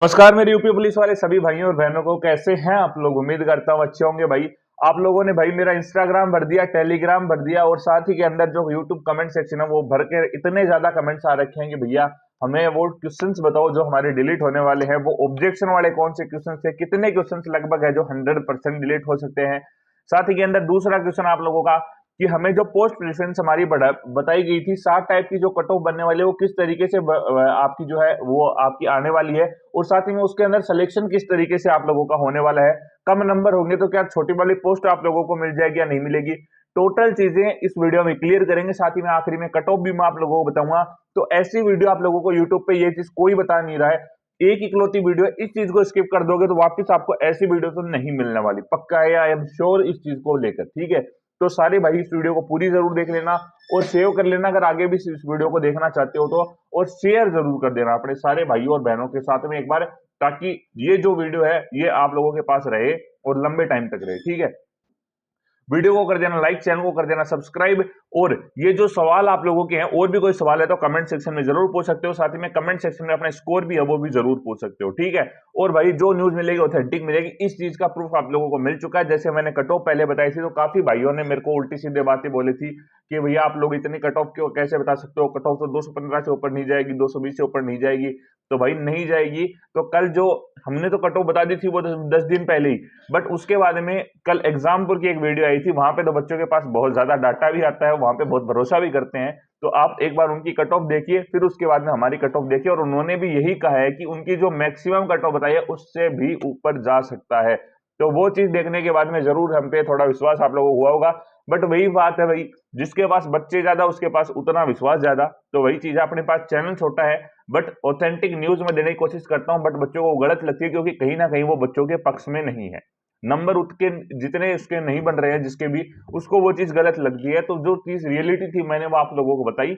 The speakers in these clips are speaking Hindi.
नमस्कार मेरे यूपी पुलिस वाले सभी भाइयों और बहनों को, कैसे हैं आप लोग। उम्मीद करता हूँ अच्छे होंगे भाई। आप लोगों ने भाई मेरा इंस्टाग्राम भर दिया, टेलीग्राम भर दिया और साथ ही के अंदर जो यूट्यूब कमेंट सेक्शन है वो भर के इतने ज्यादा कमेंट्स आ रखे हैं कि भैया हमें वो क्वेश्चंस बताओ जो हमारे डिलीट होने वाले हैं। वो ऑब्जेक्शन वाले कौन से क्वेश्चंस है, कितने क्वेश्चंस लगभग है जो 100% डिलीट हो सकते हैं। साथ ही के अंदर दूसरा क्वेश्चन आप लोगों का कि हमें जो पोस्ट प्रेफरेंस हमारी बताई गई थी 60 टाइप की जो कट ऑफ बनने वाली है वो किस तरीके से आपकी जो है वो आपकी आने वाली है, और साथ ही में उसके अंदर सिलेक्शन किस तरीके से आप लोगों का होने वाला है। कम नंबर होंगे तो क्या छोटी वाली पोस्ट आप लोगों को मिल जाएगी या नहीं मिलेगी, टोटल चीजें इस वीडियो में क्लियर करेंगे। साथ ही में आखिरी में कट ऑफ भी मैं आप लोगों को बताऊंगा। तो ऐसी वीडियो आप लोगों को यूट्यूब पे ये चीज कोई बता नहीं रहा है, एक इकलौती वीडियो। इस चीज को स्किप कर दोगे तो वापस आपको ऐसी वीडियो तो नहीं मिलने वाली, पक्का है, आई एम श्योर इस चीज को लेकर। ठीक है, तो सारे भाई इस वीडियो को पूरी जरूर देख लेना और सेव कर लेना अगर आगे भी इस वीडियो को देखना चाहते हो तो, और शेयर जरूर कर देना अपने सारे भाइयों और बहनों के साथ में एक बार, ताकि ये जो वीडियो है ये आप लोगों के पास रहे और लंबे टाइम तक रहे। ठीक है, वीडियो को कर देना लाइक, चैनल को कर देना सब्सक्राइब। और ये जो सवाल आप लोगों के हैं, और भी कोई सवाल है तो कमेंट सेक्शन में जरूर पूछ सकते हो। साथ ही में कमेंट सेक्शन में अपना स्कोर भी है वो भी जरूर पूछ सकते हो। ठीक है, और भाई जो न्यूज मिलेगी ऑथेंटिक मिलेगी, इस चीज का प्रूफ आप लोगों को मिल चुका है। जैसे मैंने कट ऑफ पहले बताई थी तो काफी भाइयों ने मेरे को उल्टी सीधे बातें बोली थी कि भैया आप लोग इतनी कट ऑफ क्यों कैसे बता सकते हो, कट ऑफ तो 215 से ऊपर नहीं जाएगी, 220 से ऊपर नहीं जाएगी। तो भाई नहीं जाएगी, तो कल जो हमने तो कट ऑफ बता दी थी वो 10 दिन पहले ही, बट उसके बाद में कल एग्जामपुर की एक वीडियो आई थी, वहां पे तो बच्चों के पास बहुत ज्यादा डाटा भी आता है, वहां पे बहुत भरोसा भी करते हैं। तो आप एक बार उनकी कट ऑफ देखिए, फिर उसके बाद में हमारी कट ऑफ देखिए, और उन्होंने भी यही कहा है कि उनकी जो मैक्सिमम कट ऑफ बताई है उससे भी ऊपर जा सकता है। तो वो चीज देखने के बाद में जरूर हम पे थोड़ा विश्वास आप लोगों को हुआ होगा। बट वही बात है भाई, जिसके पास बच्चे ज्यादा उसके पास उतना विश्वास ज्यादा। तो वही चीज है, अपने पास चैनल छोटा है बट ऑथेंटिक न्यूज में देने की कोशिश करता हूं, बट बच्चों को गलत लगती है क्योंकि कहीं ना कहीं वो बच्चों के पक्ष में नहीं है। नंबर उसके जितने उसके नहीं बन रहे हैं जिसके भी, उसको वो चीज गलत लगती है। तो जो चीज रियलिटी थी मैंने वो आप लोगों को बताई।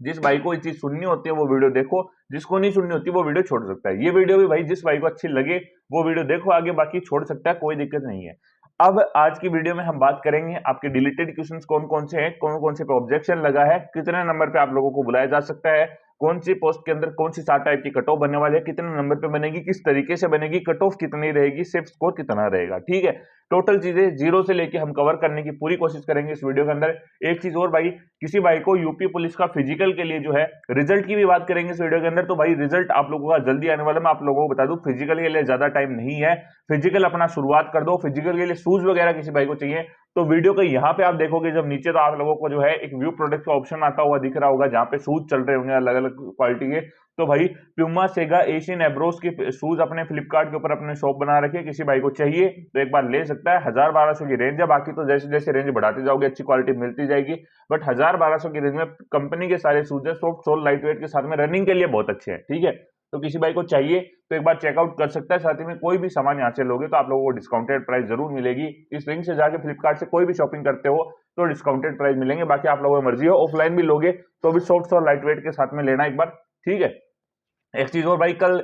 जिस भाई को ये चीज सुननी होती है वो वीडियो देखो, जिसको नहीं सुननी होती वो वीडियो छोड़ सकता है। ये वीडियो भी भाई जिस भाई को अच्छी लगे वो वीडियो देखो, आगे बाकी छोड़ सकता है, कोई दिक्कत नहीं है। अब आज की वीडियो में हम बात करेंगे आपके डिलीटेड क्वेश्चंस कौन कौन से हैं, कौन कौन से पे ऑब्जेक्शन लगा है, कितने नंबर पे आप लोगों को बुलाया जा सकता है, कौन सी पोस्ट के अंदर कौन सी 7 टाइप की कट ऑफ बनने वाली है, कितने नंबर पे बनेगी, किस तरीके से बनेगी, कट ऑफ कितनी रहेगी, सिर्फ स्कोर कितना रहेगा। ठीक है, टोटल चीजें जीरो से लेके हम कवर करने की पूरी कोशिश करेंगे इस वीडियो के अंदर। एक चीज और भाई, किसी भाई को यूपी पुलिस का फिजिकल के लिए जो है रिजल्ट की भी बात करेंगे इस वीडियो के अंदर। तो भाई रिजल्ट आप लोगों का जल्दी आने वाला, मैं आप लोगों को बता दूं फिजिकल के लिए ज्यादा टाइम नहीं है। फिजिकल अपना शुरुआत कर दो। फिजिकल के लिए शूज वगैरह किसी भाई को चाहिए तो वीडियो के यहाँ पे आप देखोगे जब नीचे, तो आप लोगों को जो है एक व्यू प्रोडक्ट का ऑप्शन आता हुआ दिख रहा होगा जहां पे शूज चल रहे होंगे अलग अलग क्वालिटी के। तो भाई प्यूमा, सेगा, एशियन, एब्रोस के शूज अपने फ्लिपकार्ट के ऊपर अपने शॉप बना रखे, किसी भाई को चाहिए तो एक बार ले सकता है। 1000-1200 की रेंज है, बाकी तो जैसे जैसे रेंज बढ़ाते जाओगे अच्छी क्वालिटी मिलती जाएगी। बट 1000-1200 की रेंज में कंपनी के सारे शूज है, सॉफ्ट सोल, लाइट वेट के साथ में रनिंग के लिए बहुत अच्छे हैं। ठीक है, तो किसी भाई को चाहिए तो एक बार चेकआउट कर सकता है। साथ ही में कोई भी सामान यहाँ से लोगे तो आप लोगों को डिस्काउंटेड प्राइस जरूर मिलेगी। इस लिंक से जाके फ्लिपकार्ट से कोई भी शॉपिंग करते हो तो डिस्काउंटेड प्राइस मिलेंगे, बाकी आप लोगों की मर्जी है। ऑफलाइन भी लोगे तो भी सॉफ्ट और लाइट वेट के साथ में लेना एक बार। ठीक है, एक चीज और भाई, कल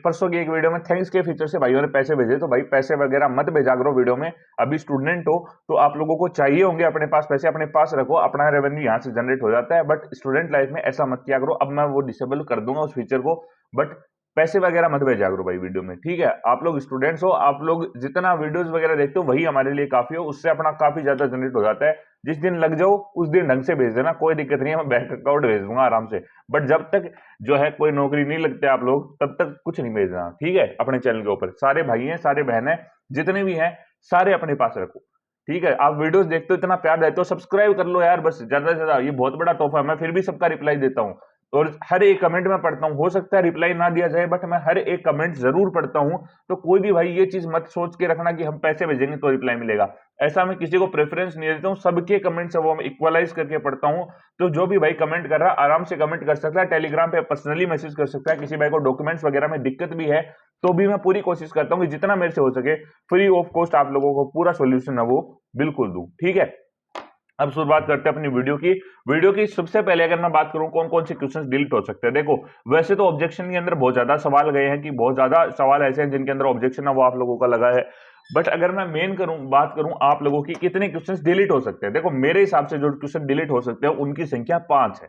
परसों की एक वीडियो में थैंक्स के फीचर से भाइयों ने पैसे भेजे, तो भाई पैसे वगैरह मत भेजा करो वीडियो में। अभी स्टूडेंट हो तो आप लोगों को चाहिए होंगे अपने पास पैसे, अपने पास रखो, अपना रेवेन्यू यहाँ से जनरेट हो जाता है। बट स्टूडेंट लाइफ में ऐसा मत किया करो। अब मैं वो डिसेबल कर दूंगा उस फीचर को, बट पैसे वगैरह मत भेजा करो भाई वीडियो में। ठीक है, आप लोग स्टूडेंट्स हो, आप लोग जितना वीडियोस वगैरह देखते हो वही हमारे लिए काफी हो, उससे अपना काफी ज्यादा जनरेट हो जाता है। जिस दिन लग जाओ उस दिन ढंग से भेज देना, कोई दिक्कत नहीं है, मैं बैंक अकाउंट भेज दूंगा आराम से। बट जब तक जो है कोई नौकरी नहीं लगते आप लोग तब तक कुछ नहीं भेजना। ठीक है, अपने चैनल के ऊपर सारे भाई हैं, सारे बहन हैं, जितने भी हैं सारे अपने पास रखो। ठीक है, आप वीडियोस देखते हो, इतना प्यार देते हो, सब्सक्राइब कर लो यार बस, ज्यादा से ज्यादा। ये बहुत बड़ा तोहफा है, मैं फिर भी सबका रिप्लाई देता हूँ और हर एक कमेंट में पढ़ता हूँ। हो सकता है रिप्लाई ना दिया जाए बट मैं हर एक कमेंट जरूर पढ़ता हूँ। तो कोई भी भाई ये चीज मत सोच के रखना कि हम पैसे भेजेंगे तो रिप्लाई मिलेगा, ऐसा मैं किसी को प्रेफरेंस नहीं देता हूँ। सबके कमेंट्स है वो मैं इक्वलाइज करके पढ़ता हूँ। तो जो भी भाई कमेंट कर रहा है आराम से कमेंट कर सकता है, टेलीग्राम पे पर्सनली मैसेज कर सकता है। किसी भाई को डॉक्यूमेंट्स वगैरह में दिक्कत भी है तो भी मैं पूरी कोशिश करता हूँ कि जितना मेरे से हो सके फ्री ऑफ कॉस्ट आप लोगों को पूरा सोल्यूशन है वो बिल्कुल दूं। ठीक है, अब शुरुआत करते हैं अपनी वीडियो की सबसे पहले अगर मैं बात करूं कौन कौन से क्वेश्चंस डिलीट हो सकते हैं। देखो वैसे तो ऑब्जेक्शन के अंदर बहुत ज्यादा सवाल गए हैं कि बहुत ज्यादा सवाल ऐसे हैं जिनके अंदर ऑब्जेक्शन है वो आप लोगों का लगा है। बट अगर मैं बात करूं आप लोगों की कितने क्वेश्चंस डिलीट हो सकते हैं, देखो मेरे हिसाब से जो क्वेश्चन डिलीट हो सकते हैं उनकी संख्या 5 है।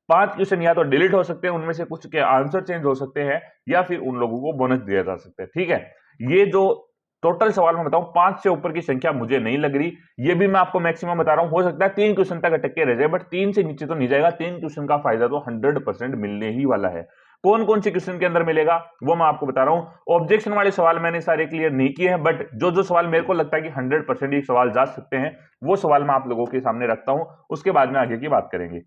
5 क्वेश्चन या तो डिलीट हो सकते हैं, उनमें से कुछ के आंसर चेंज हो सकते हैं, या फिर उन लोगों को बोनस दिया जा सकता है। ठीक है, ये जो टोटल सवाल मैं बताऊं 5 से ऊपर की संख्या मुझे नहीं लग रही, ये भी मैं आपको मैक्सिमम बता रहा हूं। हो सकता है 3 क्वेश्चन तक अटक के रह जाए, बट 3 से नीचे तो नहीं जाएगा। 3 क्वेश्चन का फायदा तो 100% मिलने ही वाला है। कौन कौन से क्वेश्चन के अंदर मिलेगा वो मैं आपको बता रहा हूं। ऑब्जेक्शन वाले सवाल मैंने सारे क्लियर नहीं किए हैं, बट जो जो सवाल मेरे को लगता है कि 100% ये सवाल जा सकते हैं, वो सवाल मैं आप लोगों के सामने रखता हूं। उसके बाद में आगे की बात करेंगे।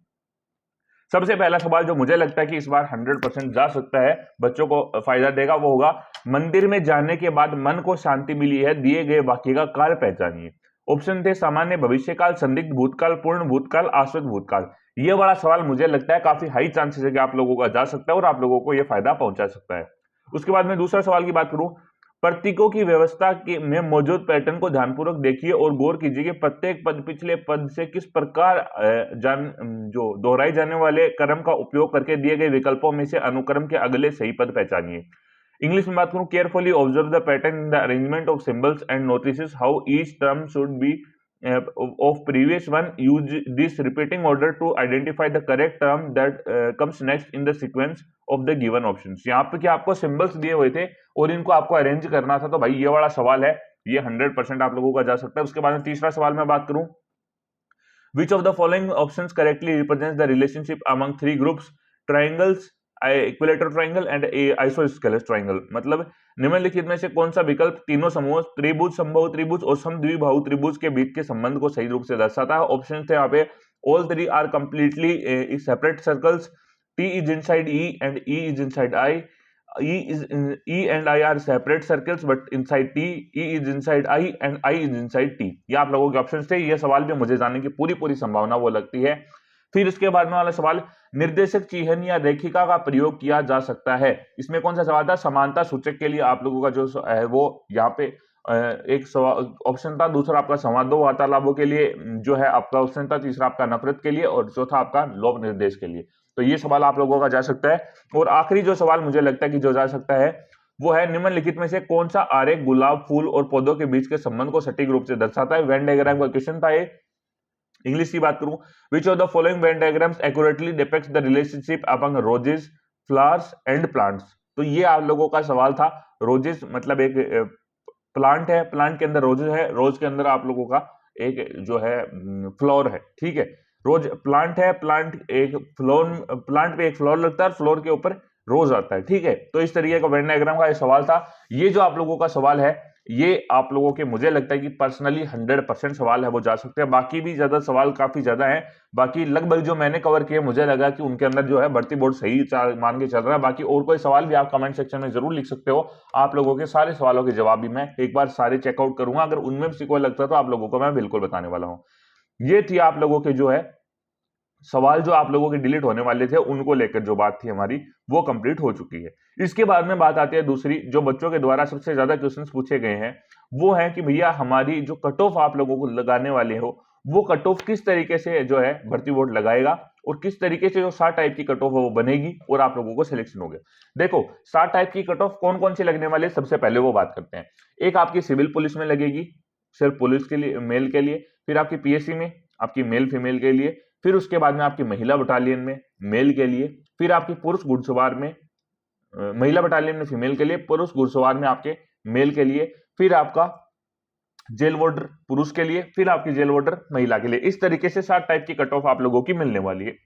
सबसे पहला सवाल जो मुझे लगता है कि इस बार 100% जा सकता है, बच्चों को फायदा देगा, वो होगा मंदिर में जाने के बाद मन को शांति मिली है, दिए गए वाक्य का काल पहचानिए। ऑप्शन थे सामान्य भविष्यकाल, संदिग्ध भूतकाल, पूर्ण भूतकाल, आश्रित भूतकाल। ये वाला सवाल मुझे लगता है काफी हाई चांसेस है कि आप लोगों का जा सकता है और आप लोगों को यह फायदा पहुंचा सकता है। उसके बाद में दूसरा सवाल की बात करूं, प्रतीकों की व्यवस्था में मौजूद पैटर्न को ध्यानपूर्वक देखिए और गौर कीजिए कि प्रत्येक पद पिछले पद से किस प्रकार जो दोहराए जाने वाले क्रम का उपयोग करके दिए गए विकल्पों में से अनुक्रम के अगले सही पद पहचानिए। इंग्लिश में बात करूं, carefully observe the pattern in the arrangement of symbols and notice how each term should be of previous one. Use this repeating order to identify the correct term that comes next in the sequence of the given options. यहाँ पे क्या आपको सिंबल्स दिए हुए थे और इनको आपको अरेंज करना था, तो भाई ये वाला सवाल है, ये 100% आप लोगों का जा सकता है। उसके बाद में तीसरा सवाल मैं बात करूं, which of the following options correctly represents the relationship among three groups, triangles, equilateral triangle and isosceles triangle. मतलब निम्नलिखित में से कौन सा विकल्प तीनों समूह त्रिभुज, समबाहु त्रिभुज और समद्विबाहु त्रिभुज के बीच के संबंध को सही रूप से दर्शाता है। ऑप्शन थे यहाँ पे, all three are completely separate circles, T is inside E and E is inside I, E and I are separate circles but inside T, E is inside I and I is inside T। ये आप लोगों के ऑप्शंस थे। ये सवाल भी मुझे जानने की पूरी संभावना वो लगती है। फिर इसके बाद में वाला सवाल, निर्देशक चिन्ह या रेखिका का प्रयोग किया जा सकता है। इसमें कौन सा सवाल था, समानता सूचक के लिए आप लोगों का जो है वो यहाँ पे एक ऑप्शन था, दूसरा आपका संवादों वार्तालापों के लिए जो है आपका ऑप्शन था, तीसरा आपका नफरत के लिए और चौथा आपका लोभ निर्देश के लिए। तो ये सवाल आप लोगों का जा सकता है। और आखिरी जो सवाल मुझे लगता है कि जो जा सकता है वो है, निम्नलिखित में से कौन सा आरेख गुलाब फूल और पौधों के बीच के संबंध को सटीक रूप से दर्शाता है। वेन डायग्राम का क्वेश्चन था ये। इंग्लिश की बात करूं, which of the following Venn diagrams accurately depicts the relationship among roses, flowers and plants. तो ये आप लोगों का सवाल था। रोजेस मतलब एक प्लांट है, प्लांट के अंदर रोज है, रोज के अंदर आप लोगों का एक जो है फ्लोर है। ठीक है, रोज प्लांट है, प्लांट एक फ्लोर, प्लांट पे एक फ्लोर लगता है, फ्लोर के ऊपर रोज आता है। ठीक है, तो इस तरीके का वेन डायग्राम का ये सवाल था। ये जो आप लोगों का सवाल है, ये आप लोगों के मुझे लगता है कि पर्सनली 100% सवाल है वो जा सकते हैं। बाकी भी ज्यादा सवाल काफी ज्यादा है, बाकी लगभग जो मैंने कवर किए मुझे लगा कि उनके अंदर जो है भर्ती बोर्ड सही मान के चल रहा है। बाकी और कोई सवाल भी आप कमेंट सेक्शन में जरूर लिख सकते हो। आप लोगों के सारे सवालों के जवाब भी मैं एक बार सारे चेकआउट करूंगा। अगर उनमें से कोई लगता है तो आप लोगों को मैं बिल्कुल बताने वाला हूँ। ये थी आप लोगों के जो है सवाल जो आप लोगों के डिलीट होने वाले थे, उनको लेकर जो बात थी हमारी वो कंप्लीट हो चुकी है। इसके बाद में बात आती है दूसरी, जो बच्चों के द्वारा सबसे ज्यादा क्वेश्चंस पूछे गए हैं, वो है कि भैया हमारी जो कट ऑफ आप लोगों को लगाने वाले हो, वो कट ऑफ किस तरीके से जो है भर्ती बोर्ड लगाएगा और किस तरीके से जो 7 टाइप की कट ऑफ वो बनेगी और आप लोगों को सिलेक्शन होगा। देखो 7 टाइप की कट ऑफ कौन कौन सी लगने वाली है, सबसे पहले वो बात करते हैं। एक आपकी सिविल पुलिस में लगेगी, सिर्फ पुलिस के लिए, मेल के लिए। फिर आपकी पीएससी में आपकी मेल फीमेल के लिए। फिर उसके बाद में आपकी महिला बटालियन में मेल के लिए। फिर आपकी पुरुष घुड़सवार में महिला बटालियन में फीमेल के लिए, पुरुष घुड़सवार में आपके मेल के लिए। फिर आपका जेल वार्डर पुरुष के लिए, फिर आपकी जेल वार्डर महिला के लिए। इस तरीके से 7 टाइप की कट ऑफ आप लोगों की मिलने वाली है।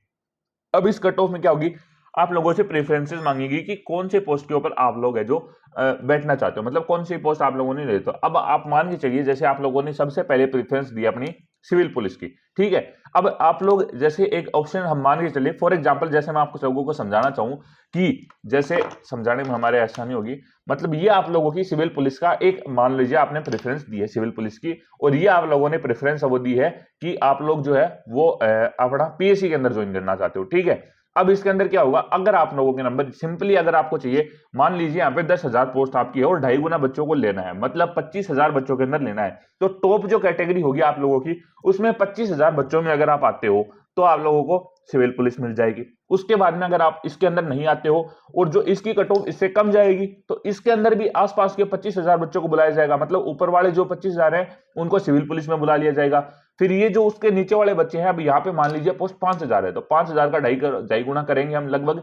अब इस कट ऑफ में क्या होगी, आप लोगों से प्रेफरेंसेस मांगेगी कि कौन से पोस्ट के ऊपर आप लोग है जो बैठना चाहते हो, मतलब कौन सी पोस्ट आप लोगों ने ले। तो अब आप मान के चलिए जैसे आप लोगों ने सबसे पहले प्रेफरेंस दी अपनी सिविल पुलिस की, ठीक है। अब आप लोग जैसे एक ऑप्शन हम मान के चलिए, फॉर एग्जांपल जैसे मैं आपको लोगों को समझाना चाहूं कि जैसे समझाने में हमारे आसानी होगी, मतलब ये आप लोगों की सिविल पुलिस का एक मान लीजिए आपने प्रेफरेंस दी है सिविल पुलिस की, और ये आप लोगों ने प्रेफरेंस वो दी है कि आप लोग जो है वो अपना पीएससी के अंदर ज्वाइन करना चाहते हो, ठीक है। अब इसके अंदर क्या होगा, अगर आप लोगों के नंबर सिंपली अगर आपको चाहिए, मान लीजिए यहाँ पे 10,000 पोस्ट आपकी है और 2.5 गुना बच्चों को लेना है, मतलब 25,000 बच्चों के अंदर लेना है, तो टॉप जो कैटेगरी होगी आप लोगों की उसमें 25,000 बच्चों में अगर आप आते हो तो आप लोगों को सिविल पुलिस मिल जाएगी। उसके बाद में अगर आप इसके अंदर नहीं आते हो और जो इसकी कट ऑफ इससे कम जाएगी तो इसके अंदर भी आसपास के 25,000 बच्चों को बुलाया जाएगा। मतलब ऊपर वाले जो 25,000 हैं उनको सिविल पुलिस में बुला लिया जाएगा। फिर ये जो उसके नीचे वाले बच्चे हैं, अब यहाँ पे मान लीजिए पोस्ट 5,000 है, तो 5,000 का ढाई गुना करेंगे हम, लगभग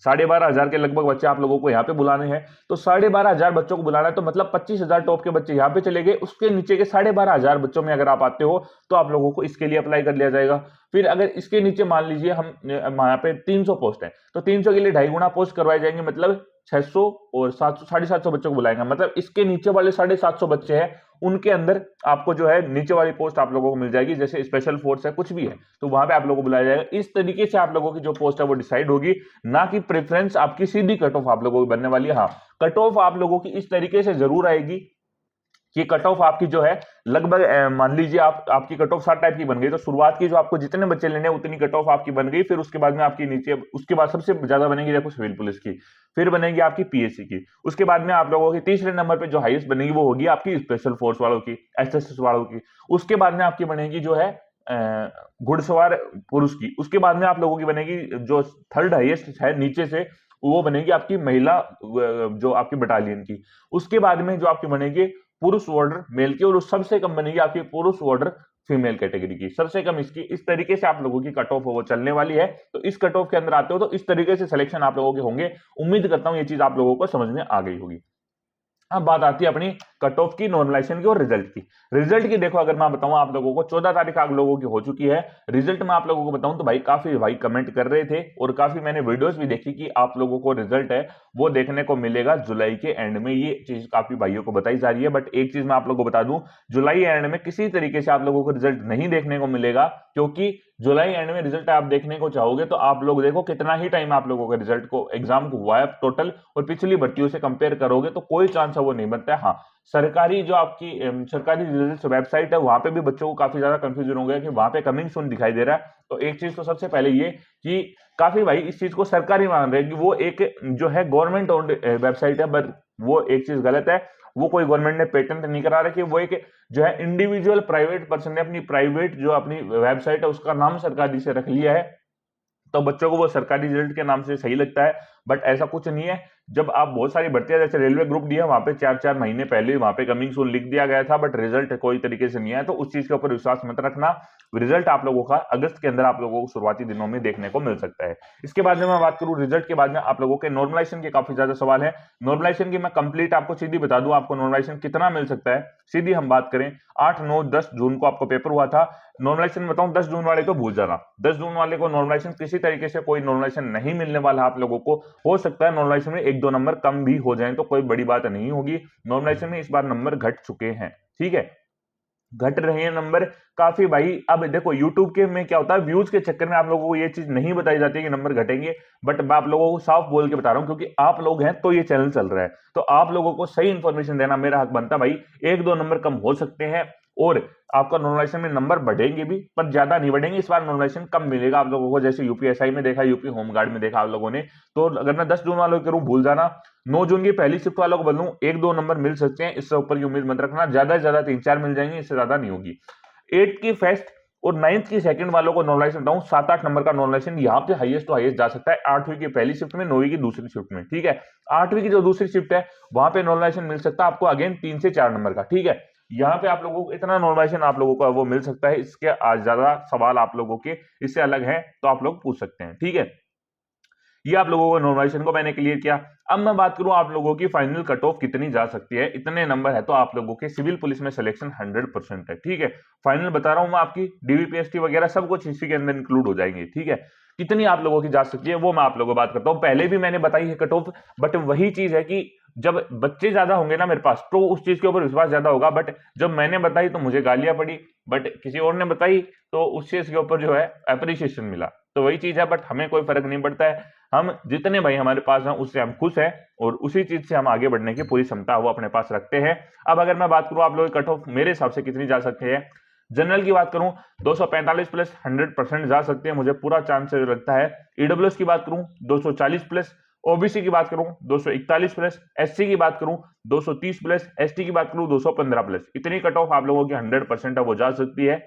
12,500 के लगभग बच्चे आप लोगों को यहाँ पे बुलाने हैं। तो 12,500 बच्चों को बुलाना है, तो मतलब 25,000 टॉप के बच्चे यहाँ पे चले गए। उसके नीचे के 12,500 बच्चों में अगर आप आते हो तो आप लोगों को इसके लिए अप्लाई कर लिया जाएगा। फिर अगर इसके नीचे मान लीजिए हम यहाँ पे 300 पोस्ट है, तो 300 के लिए ढाई गुना पोस्ट करवाए जाएंगे, मतलब 600 और 700 750 बच्चों को बुलाएंगे। मतलब इसके नीचे वाले 750 बच्चे हैं, उनके अंदर आपको जो है नीचे वाली पोस्ट आप लोगों को मिल जाएगी, जैसे स्पेशल फोर्स है, कुछ भी है, तो वहां पे आप लोगों को बुलाया जाएगा। इस तरीके से आप लोगों की जो पोस्ट है वो डिसाइड होगी, ना कि प्रेफरेंस आपकी सीधी कट ऑफ आप लोगों की बनने वाली है। हाँ, कट ऑफ आप लोगों की इस तरीके से जरूर आएगी कि कट ऑफ आपकी जो है लगभग मान लीजिए आपकी कट ऑफ 7 टाइप की बन गई, तो शुरुआत की जो आपको जितने बच्चे लेने हैं उतनी कट ऑफ आपकी बन गई। फिर उसके बाद में आपकी नीचे, उसके बाद सबसे ज्यादा बनेगी देखो सिविल पुलिस की, फिर बनेगी आपकी पीएससी की, उसके बाद में आप लोगों की तीसरे नंबर पे जो हाईएस्ट बनेगी वो होगी आपकी स्पेशल फोर्स वालों की, एसएसएस वालों की। उसके बाद में आपकी बनेगी जो है घुड़सवार पुरुष की। उसके बाद में आप लोगों की बनेगी जो थर्ड हाईएस्ट है नीचे से, वो बनेगी आपकी महिला जो आपकी बटालियन की। उसके बाद में जो आपकी बनेगी पुरुष वार्डर मेल की, और सबसे कम बनेगी आपकी पुरुष वार्डर फीमेल कैटेगरी की, सबसे कम इसकी। इस तरीके से आप लोगों की कट ऑफ वो चलने वाली है। तो इस कट ऑफ के अंदर आते हो तो इस तरीके से सिलेक्शन आप लोगों के होंगे। उम्मीद करता हूं ये चीज आप लोगों को समझ में आ गई होगी। अब बात आती है अपनी कट ऑफ की, नॉर्मलाइजेशन की और रिजल्ट की। रिजल्ट की देखो, अगर मैं बताऊं आप लोगों को 14 तारीख आप लोगों की हो चुकी है। रिजल्ट में आप लोगों को बताऊं तो भाई काफी भाई कमेंट कर रहे थे और काफी मैंने वीडियोस भी देखी कि आप लोगों को रिजल्ट है वो देखने को मिलेगा जुलाई के एंड में। ये चीज काफी भाइयों को बताई जा रही है, बट एक चीज मैं आप लोगों को बता दूं, जुलाई एंड में किसी तरीके से आप लोगों को रिजल्ट नहीं देखने को मिलेगा, क्योंकि जुलाई एंड में रिजल्ट आप देखने को चाहोगे तो आप लोग देखो कितना ही टाइम आप लोगों के रिजल्ट को, एग्जाम को हुआ है टोटल, और पिछली भर्तियों से कंपेयर करोगे तो कोई चांस है वो नहीं बनता है। हाँ, सरकारी जो आपकी सरकारी रिजल्ट वेबसाइट है वहां पे भी बच्चों को काफी ज्यादा कंफ्यूजन हो गया कि वहां पे कमिंग सून दिखाई दे रहा है। तो एक चीज तो सबसे पहले ये कि काफी भाई इस चीज को सरकारी मान रहे हैं कि वो एक जो है गवर्नमेंट ओन्ड वेबसाइट है, बट वो एक चीज गलत है। वो कोई गवर्नमेंट ने पेटेंट नहीं करा रखी, वो एक जो है इंडिविजुअल प्राइवेट पर्सन ने अपनी प्राइवेट जो अपनी वेबसाइट है उसका नाम सरकारी से रख लिया है, तो बच्चों को वो सरकारी रिजल्ट के नाम से सही लगता है, बट ऐसा कुछ नहीं है। जब आप बहुत सारी भर्तियां जैसे रेलवे ग्रुप डी है, वहां पे 4-4 महीने पहले वहां पे कमिंग सून लिख दिया गया था, बट रिजल्ट कोई तरीके से नहीं आया, तो उस चीज के ऊपर विश्वास मत रखना। रिजल्ट आप लोगों का अगस्त के अंदर आप लोगों को शुरुआती दिनों में देखने को मिल सकता है। इसके बाद में मैं बात करूं रिजल्ट के बाद में आप लोगों के नॉर्मलाइजेशन के काफी ज्यादा सवाल है। नॉर्मलाइजेशन की मैं कंप्लीट आपको सीधी बता दूं, आपको नॉर्मलाइजेशन कितना मिल सकता है। सीधी हम बात करें 8, 9, 10 जून को आपको पेपर हुआ था। नॉर्मलाइजेशन बताऊं 10 जून वाले को भूल जाना, 10 जून वाले को नॉर्मलाइजेशन किसी तरीके से कोई नॉर्मलाइजेशन नहीं मिलने वाला आप लोगों को। हो सकता है नॉर्मलाइजेशन में 1-2 नंबर कम भी हो जाएं तो कोई बड़ी बात नहीं होगी। नॉर्मलाइजेशन में इस बार नंबर घट चुके हैं, ठीक है, घट रहे हैं नंबर काफी भाई। अब देखो यूट्यूब के में क्या होता है, व्यूज के चक्कर में आप लोगों को ये चीज नहीं बताई जाती है कि नंबर घटेंगे, बट मैं आप लोगों को साफ बोल के बता रहा हूं क्योंकि आप लोग हैं तो ये चैनल चल रहा है, तो आप लोगों को सही इंफॉर्मेशन देना मेरा हक बनता है भाई। 1-2 नंबर कम हो सकते हैं और आपका नॉर्मलाइजेशन में नंबर बढ़ेंगे भी, पर ज्यादा नहीं बढ़ेंगे। इस बार नॉर्मलाइजेशन कम मिलेगा आप लोगों को, जैसे यूपीएसआई में देखा, यूपी होमगार्ड में देखा आप लोगों ने। तो अगर मैं 10 जून वालों करूं भूल जाना, 9 जून की पहली शिफ्ट वालों को बोलूं 1-2 नंबर मिल सकते हैं, इससे ऊपर की उम्मीद मत रखना। ज्यादा से ज्यादा 3-4 मिल जाएंगे, इससे ज्यादा नहीं होगी। 8th की फर्स्ट और 9th की सेकंड वालों को नॉर्मलाइजेशन बताऊं 7-8 नंबर का नॉर्मलाइजेशन यहाँ पे हाईएस्ट तो हाईएस्ट जा सकता है। 8वीं की पहली शिफ्ट में, 9वीं की दूसरी शिफ्ट में, ठीक है। 8वीं की जो दूसरी शिफ्ट है वहां पे नॉर्मलाइजेशन मिल सकता है आपको अगेन 3 से 4 नंबर का, ठीक है। यहाँ पे आप लोगों को इतना नॉर्मलाइजेशन आप लोगों को वो मिल सकता है। इसके आज ज्यादा सवाल आप लोगों के इससे अलग है तो आप लोग पूछ सकते हैं, ठीक है। ये आप लोगों को नॉर्मलाइजेशन को मैंने क्लियर किया। अब मैं बात करूं आप लोगों की फाइनल कट ऑफ कितनी जा सकती है। इतने नंबर है तो आप लोगों के सिविल पुलिस में सिलेक्शन 100% है, ठीक है। फाइनल बता रहा हूं मैं, आपकी डीवीपीएसटी वगैरह सब कुछ इसी के अंदर इंक्लूड हो जाएंगे, ठीक है। कितनी आप लोगों की जा सकती है वो मैं आप लोगों को बात करता हूं। पहले भी मैंने बताई है कट ऑफ, बट वही चीज है कि जब बच्चे ज्यादा होंगे ना मेरे पास तो उस चीज के ऊपर विश्वास ज्यादा होगा। बट जब मैंने बताई तो मुझे गालियां पड़ी, बट किसी और ने बताई तो उस चीज के ऊपर जो है अप्रिसिएशन मिला। तो वही चीज है, बट हमें कोई फर्क नहीं पड़ता है। हम जितने भाई हमारे पास हैं उससे हम खुश हैं और उसी चीज से हम आगे बढ़ने की पूरी क्षमता वो अपने पास रखते हैं। अब अगर मैं बात करूं आप लोगों की कट ऑफ मेरे हिसाब से कितनी जा सकती है, जनरल की बात करूं 245 प्लस 100% जा सकते हैं, मुझे पूरा चांस लगता है। ईडब्ल्यूएस की बात करूं 240 प्लस, ओबीसी की बात करूं 241 प्लस, एससी की बात करूं 230 प्लस, एसटी की बात करूं 215 प्लस। इतनी कट ऑफ आप लोगों की 100% है वो जा सकती है।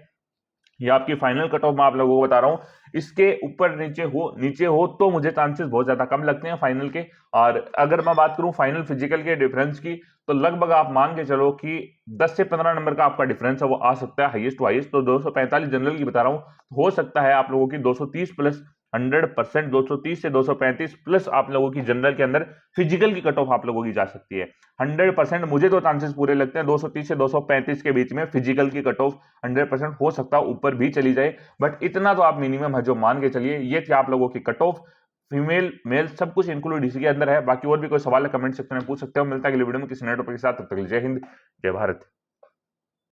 ये आपकी फाइनल कट ऑफ मैं आप लोगों को बता रहा हूँ। इसके ऊपर नीचे हो तो मुझे चांसेस बहुत ज्यादा कम लगते हैं फाइनल के। और अगर मैं बात करूं फाइनल फिजिकल के डिफरेंस की, तो लगभग आप मान के चलो कि 10 से 15 नंबर का आपका डिफरेंस है वो आ सकता है हाईएस्ट टू हाईएस्ट। तो 245 जनरल की बता रहा हूं, हो सकता है आप लोगों की 230 प्लस 100%, 230 से 235 प्लस आप लोगों की जनरल के अंदर फिजिकल की कट ऑफ आप लोगों की जा सकती है। 100% मुझे तो चांसेस पूरे लगते हैं 230 से 235 के बीच में फिजिकल की कट ऑफ 100% हो सकता है ऊपर भी चली जाए। बट इतना तो आप मिनिमम है जो मान के चलिए। ये थी आप लोगों की कट ऑफ, फीमेल मेल सब कुछ इंक्लूड इसी के अंदर है। बाकी और भी कोई सवाल है कमेंट सेक्शन में पूछ सकते हो। मिलता है अगली वीडियो में किसी नए टॉपिक के साथ, तब तक के लिए जय हिंद जय भारत।